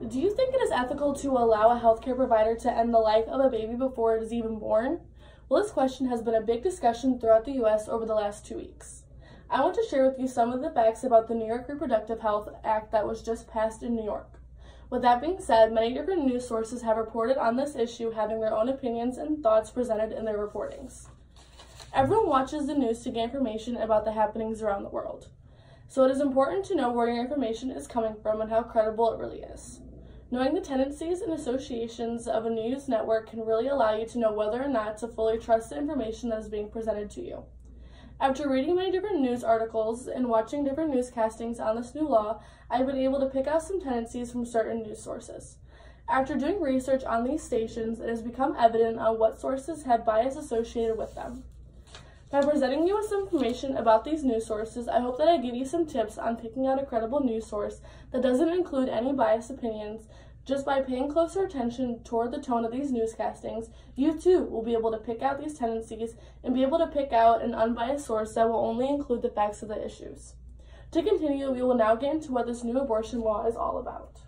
Do you think it is ethical to allow a healthcare provider to end the life of a baby before it is even born? Well, this question has been a big discussion throughout the U.S. over the last 2 weeks. I want to share with you some of the facts about the New York Reproductive Health Act that was just passed in New York. With that being said, many different news sources have reported on this issue, having their own opinions and thoughts presented in their reportings. Everyone watches the news to get information about the happenings around the world. So it is important to know where your information is coming from and how credible it really is. Knowing the tendencies and associations of a news network can really allow you to know whether or not to fully trust the information that is being presented to you. After reading many different news articles and watching different newscastings on this new law, I've been able to pick out some tendencies from certain news sources. After doing research on these stations, it has become evident on what sources have bias associated with them. By presenting you with some information about these news sources, I hope that I give you some tips on picking out a credible news source that doesn't include any biased opinions. Just by paying closer attention toward the tone of these newscastings, you too will be able to pick out these tendencies and be able to pick out an unbiased source that will only include the facts of the issues. To continue, we will now get into what this new abortion law is all about.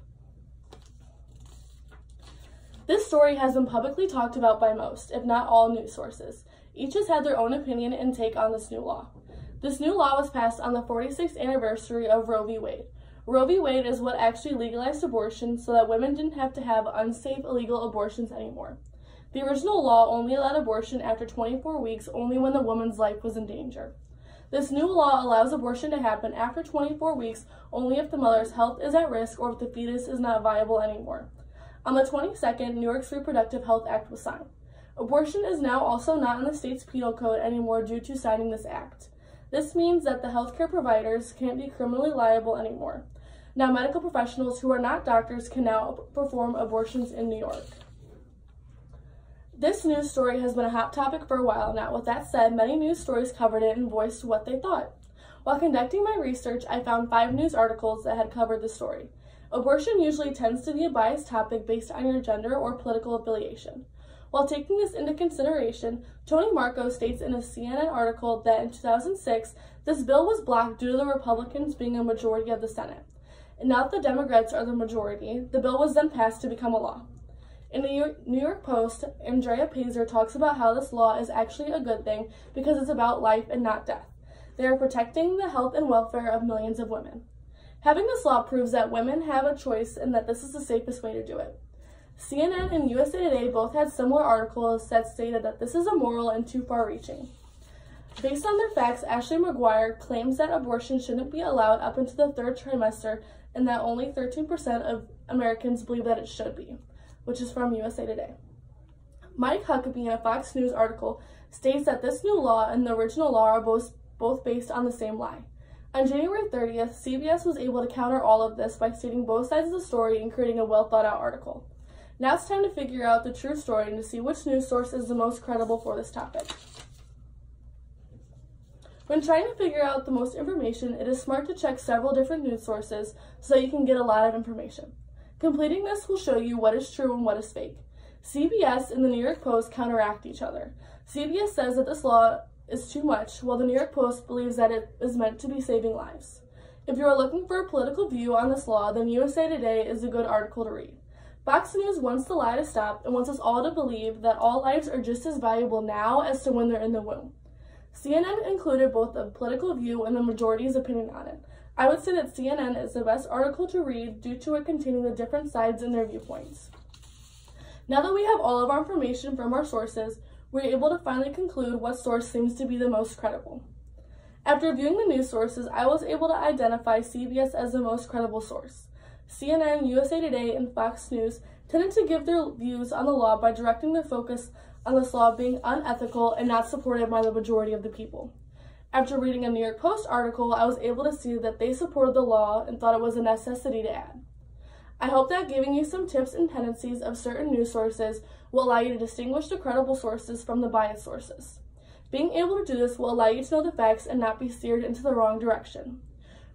This story has been publicly talked about by most, if not all, news sources. Each has had their own opinion and take on this new law. This new law was passed on the 46th anniversary of Roe v. Wade. Roe v. Wade is what actually legalized abortion so that women didn't have to have unsafe, illegal abortions anymore. The original law only allowed abortion after 24 weeks only when the woman's life was in danger. This new law allows abortion to happen after 24 weeks only if the mother's health is at risk or if the fetus is not viable anymore. On the 22nd, New York's Reproductive Health Act was signed. Abortion is now also not in the state's penal code anymore due to signing this act. This means that the healthcare providers can't be criminally liable anymore. Now, medical professionals who are not doctors can now perform abortions in New York. This news story has been a hot topic for a while now. With that said, many news stories covered it and voiced what they thought. While conducting my research, I found 5 news articles that had covered the story. Abortion usually tends to be a biased topic based on your gender or political affiliation. While taking this into consideration, Tony Marco states in a CNN article that in 2006, this bill was blocked due to the Republicans being a majority of the Senate. And now that the Democrats are the majority, the bill was then passed to become a law. In the New York Post, Andrea Pazer talks about how this law is actually a good thing because it's about life and not death. They are protecting the health and welfare of millions of women. Having this law proves that women have a choice and that this is the safest way to do it. CNN and USA Today both had similar articles that stated that this is immoral and too far-reaching. Based on their facts, Ashley McGuire claims that abortion shouldn't be allowed up into the 3rd trimester and that only 13% of Americans believe that it should be, which is from USA Today. Mike Huckabee in a Fox News article states that this new law and the original law are both based on the same lie. On January 30th, CBS was able to counter all of this by stating both sides of the story and creating a well-thought-out article. Now it's time to figure out the true story and to see which news source is the most credible for this topic. When trying to figure out the most information, it is smart to check several different news sources so you can get a lot of information. Completing this will show you what is true and what is fake. CBS and the New York Post counteract each other. CBS says that this law is too much, while the New York Post believes that it is meant to be saving lives. If you are looking for a political view on this law, then USA Today is a good article to read. Fox News wants the lie to stop and wants us all to believe that all lives are just as valuable now as to when they're in the womb. CNN included both the political view and the majority's opinion on it. I would say that CNN is the best article to read due to it containing the different sides and their viewpoints. Now that we have all of our information from our sources, we're able to finally conclude what source seems to be the most credible. After viewing the news sources, I was able to identify CBS as the most credible source. CNN, USA Today, and Fox News tended to give their views on the law by directing their focus on this law being unethical and not supported by the majority of the people. After reading a New York Post article, I was able to see that they supported the law and thought it was a necessity to add. I hope that giving you some tips and tendencies of certain news sources will allow you to distinguish the credible sources from the biased sources. Being able to do this will allow you to know the facts and not be steered into the wrong direction.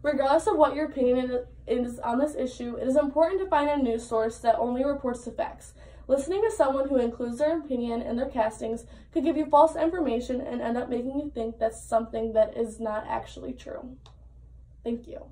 Regardless of what your opinion is on this issue, it is important to find a news source that only reports the facts. Listening to someone who includes their opinion in their castings could give you false information and end up making you think that's something that is not actually true. Thank you.